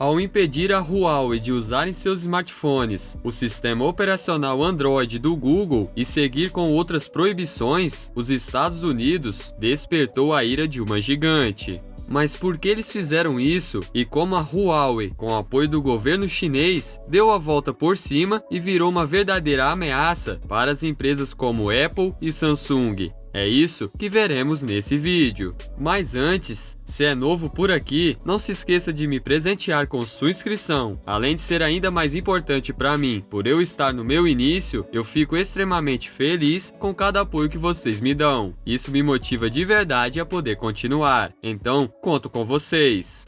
Ao impedir a Huawei de usar em seus smartphones o sistema operacional Android do Google e seguir com outras proibições, os Estados Unidos despertou a ira de uma gigante. Mas por que eles fizeram isso e como a Huawei, com o apoio do governo chinês, deu a volta por cima e virou uma verdadeira ameaça para as empresas como Apple e Samsung? É isso que veremos nesse vídeo. Mas antes, se é novo por aqui, não se esqueça de me presentear com sua inscrição. Além de ser ainda mais importante para mim, por eu estar no meu início, eu fico extremamente feliz com cada apoio que vocês me dão. Isso me motiva de verdade a poder continuar. Então, conto com vocês.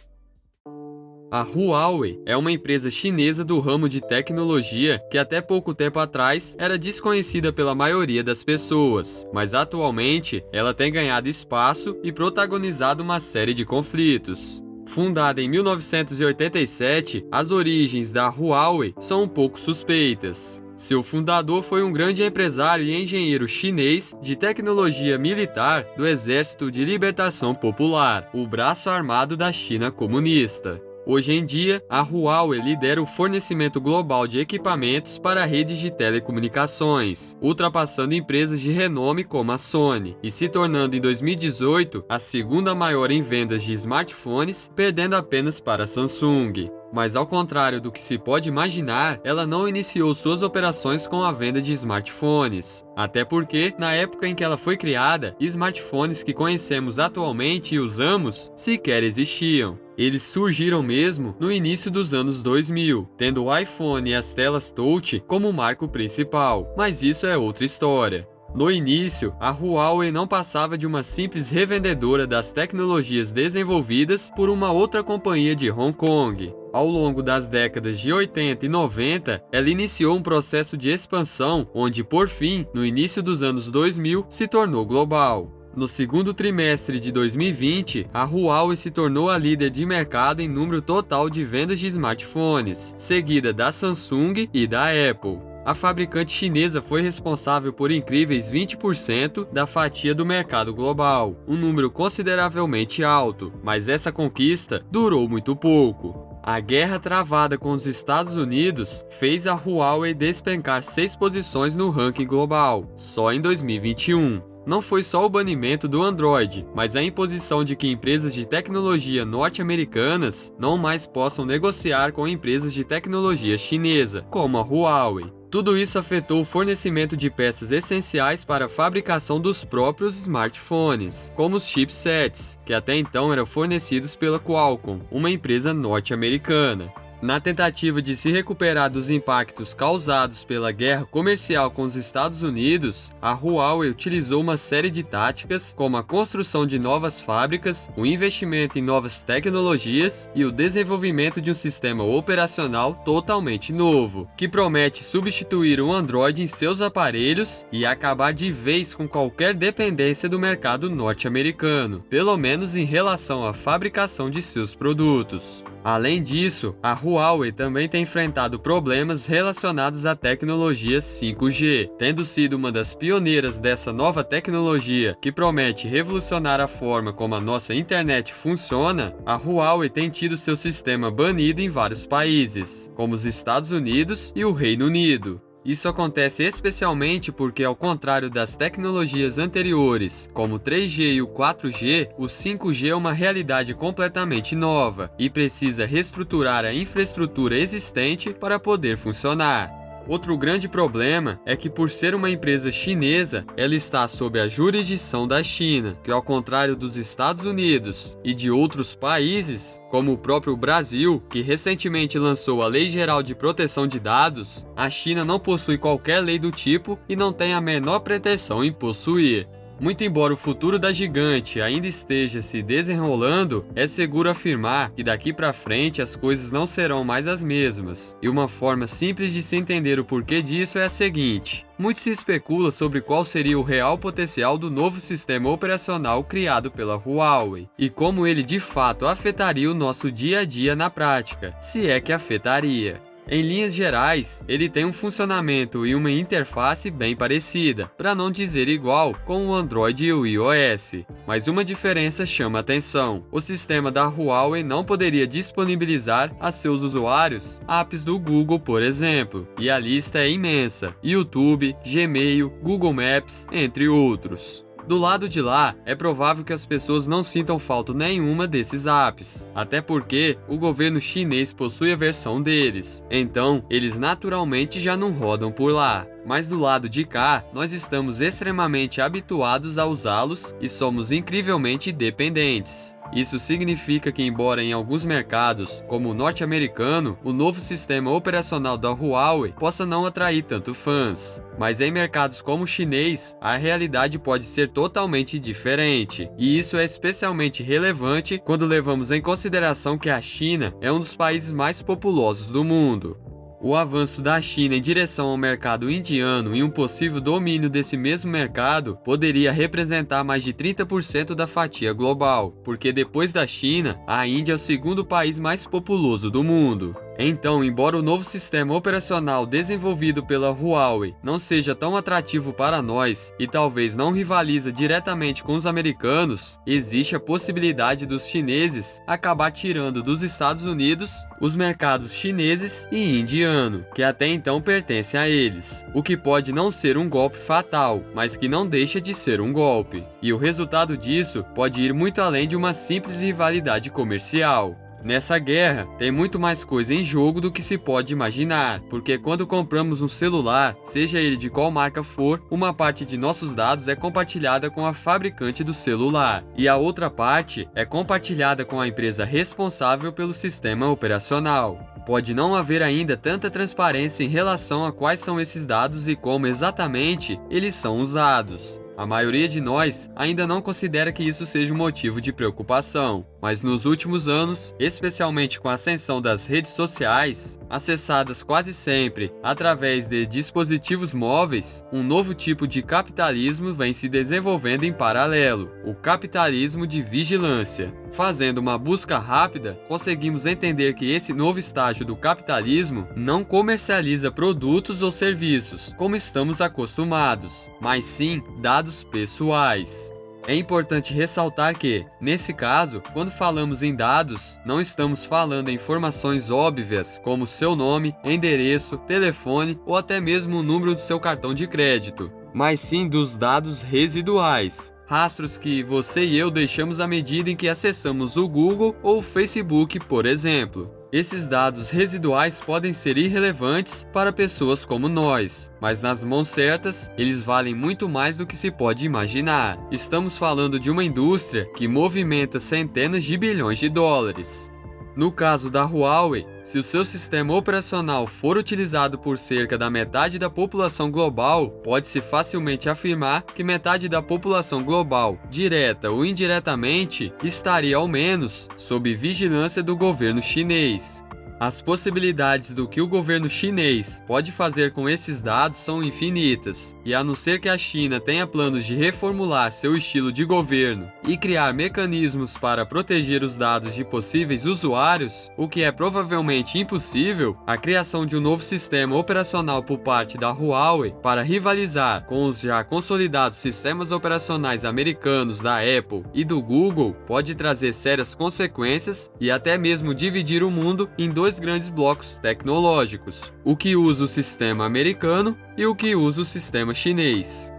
A Huawei é uma empresa chinesa do ramo de tecnologia que até pouco tempo atrás era desconhecida pela maioria das pessoas, mas atualmente ela tem ganhado espaço e protagonizado uma série de conflitos. Fundada em 1987, as origens da Huawei são um pouco suspeitas. Seu fundador foi um grande empresário e engenheiro chinês de tecnologia militar do Exército de Libertação Popular, o braço armado da China comunista. Hoje em dia, a Huawei lidera o fornecimento global de equipamentos para redes de telecomunicações, ultrapassando empresas de renome como a Sony, e se tornando em 2018 a segunda maior em vendas de smartphones, perdendo apenas para a Samsung. Mas ao contrário do que se pode imaginar, ela não iniciou suas operações com a venda de smartphones. Até porque, na época em que ela foi criada, smartphones que conhecemos atualmente e usamos sequer existiam. Eles surgiram mesmo no início dos anos 2000, tendo o iPhone e as telas Touch como marco principal, mas isso é outra história. No início, a Huawei não passava de uma simples revendedora das tecnologias desenvolvidas por uma outra companhia de Hong Kong. Ao longo das décadas de 80 e 90, ela iniciou um processo de expansão onde, por fim, no início dos anos 2000, se tornou global. No segundo trimestre de 2020, a Huawei se tornou a líder de mercado em número total de vendas de smartphones, seguida da Samsung e da Apple. A fabricante chinesa foi responsável por incríveis 20% da fatia do mercado global, um número consideravelmente alto, mas essa conquista durou muito pouco. A guerra travada com os Estados Unidos fez a Huawei despencar 6 posições no ranking global, só em 2021. Não foi só o banimento do Android, mas a imposição de que empresas de tecnologia norte-americanas não mais possam negociar com empresas de tecnologia chinesa, como a Huawei. Tudo isso afetou o fornecimento de peças essenciais para a fabricação dos próprios smartphones, como os chipsets, que até então eram fornecidos pela Qualcomm, uma empresa norte-americana. Na tentativa de se recuperar dos impactos causados pela guerra comercial com os Estados Unidos, a Huawei utilizou uma série de táticas, como a construção de novas fábricas, o investimento em novas tecnologias e o desenvolvimento de um sistema operacional totalmente novo, que promete substituir o Android em seus aparelhos e acabar de vez com qualquer dependência do mercado norte-americano, pelo menos em relação à fabricação de seus produtos. Além disso, a Huawei também tem enfrentado problemas relacionados à tecnologia 5G, tendo sido uma das pioneiras dessa nova tecnologia que promete revolucionar a forma como a nossa internet funciona. A Huawei tem tido seu sistema banido em vários países, como os Estados Unidos e o Reino Unido. Isso acontece especialmente porque, ao contrário das tecnologias anteriores, como o 3G e o 4G, o 5G é uma realidade completamente nova e precisa reestruturar a infraestrutura existente para poder funcionar. Outro grande problema é que, por ser uma empresa chinesa, ela está sob a jurisdição da China, que, ao contrário dos Estados Unidos e de outros países, como o próprio Brasil, que recentemente lançou a Lei Geral de Proteção de Dados, a China não possui qualquer lei do tipo e não tem a menor pretensão em possuir. Muito embora o futuro da gigante ainda esteja se desenrolando, é seguro afirmar que daqui para frente as coisas não serão mais as mesmas. E uma forma simples de se entender o porquê disso é a seguinte: muito se especula sobre qual seria o real potencial do novo sistema operacional criado pela Huawei e como ele de fato afetaria o nosso dia a dia na prática, se é que afetaria. Em linhas gerais, ele tem um funcionamento e uma interface bem parecida, para não dizer igual, com o Android e o iOS. Mas uma diferença chama atenção: o sistema da Huawei não poderia disponibilizar a seus usuários apps do Google, por exemplo, e a lista é imensa: YouTube, Gmail, Google Maps, entre outros. Do lado de lá, é provável que as pessoas não sintam falta nenhuma desses apps, até porque o governo chinês possui a versão deles, então eles naturalmente já não rodam por lá. Mas do lado de cá, nós estamos extremamente habituados a usá-los e somos incrivelmente dependentes. Isso significa que, embora em alguns mercados, como o norte-americano, o novo sistema operacional da Huawei possa não atrair tanto fãs, mas em mercados como o chinês, a realidade pode ser totalmente diferente. E isso é especialmente relevante quando levamos em consideração que a China é um dos países mais populosos do mundo. O avanço da China em direção ao mercado indiano e um possível domínio desse mesmo mercado poderia representar mais de 30% da fatia global, porque depois da China, a Índia é o segundo país mais populoso do mundo. Então, embora o novo sistema operacional desenvolvido pela Huawei não seja tão atrativo para nós e talvez não rivaliza diretamente com os americanos, existe a possibilidade dos chineses acabar tirando dos Estados Unidos os mercados chineses e indiano, que até então pertencem a eles, o que pode não ser um golpe fatal, mas que não deixa de ser um golpe. E o resultado disso pode ir muito além de uma simples rivalidade comercial. Nessa guerra, tem muito mais coisa em jogo do que se pode imaginar, porque quando compramos um celular, seja ele de qual marca for, uma parte de nossos dados é compartilhada com a fabricante do celular, e a outra parte é compartilhada com a empresa responsável pelo sistema operacional. Pode não haver ainda tanta transparência em relação a quais são esses dados e como exatamente eles são usados. A maioria de nós ainda não considera que isso seja um motivo de preocupação, mas nos últimos anos, especialmente com a ascensão das redes sociais, acessadas quase sempre através de dispositivos móveis, um novo tipo de capitalismo vem se desenvolvendo em paralelo: o capitalismo de vigilância. Fazendo uma busca rápida, conseguimos entender que esse novo estágio do capitalismo não comercializa produtos ou serviços, como estamos acostumados, mas sim dados pessoais. É importante ressaltar que, nesse caso, quando falamos em dados, não estamos falando em informações óbvias como seu nome, endereço, telefone ou até mesmo o número do seu cartão de crédito, mas sim dos dados residuais. Rastros que você e eu deixamos à medida em que acessamos o Google ou o Facebook, por exemplo. Esses dados residuais podem ser irrelevantes para pessoas como nós, mas nas mãos certas, eles valem muito mais do que se pode imaginar. Estamos falando de uma indústria que movimenta centenas de bilhões de dólares. No caso da Huawei, se o seu sistema operacional for utilizado por cerca da metade da população global, pode-se facilmente afirmar que metade da população global, direta ou indiretamente, estaria ao menos sob vigilância do governo chinês. As possibilidades do que o governo chinês pode fazer com esses dados são infinitas, e a não ser que a China tenha planos de reformular seu estilo de governo e criar mecanismos para proteger os dados de possíveis usuários, o que é provavelmente impossível, a criação de um novo sistema operacional por parte da Huawei para rivalizar com os já consolidados sistemas operacionais americanos da Apple e do Google pode trazer sérias consequências e até mesmo dividir o mundo em dois grandes blocos tecnológicos: o que usa o sistema americano e o que usa o sistema chinês.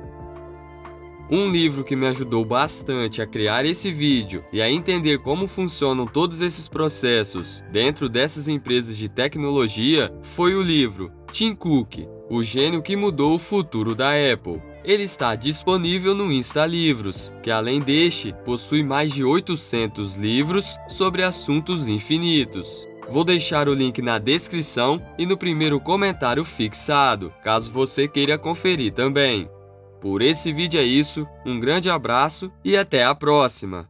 Um livro que me ajudou bastante a criar esse vídeo e a entender como funcionam todos esses processos dentro dessas empresas de tecnologia foi o livro Tim Cook, o gênio que mudou o futuro da Apple. Ele está disponível no InstaLivros, que além deste, possui mais de 800 livros sobre assuntos infinitos. Vou deixar o link na descrição e no primeiro comentário fixado, caso você queira conferir também. Por esse vídeo é isso, um grande abraço e até a próxima!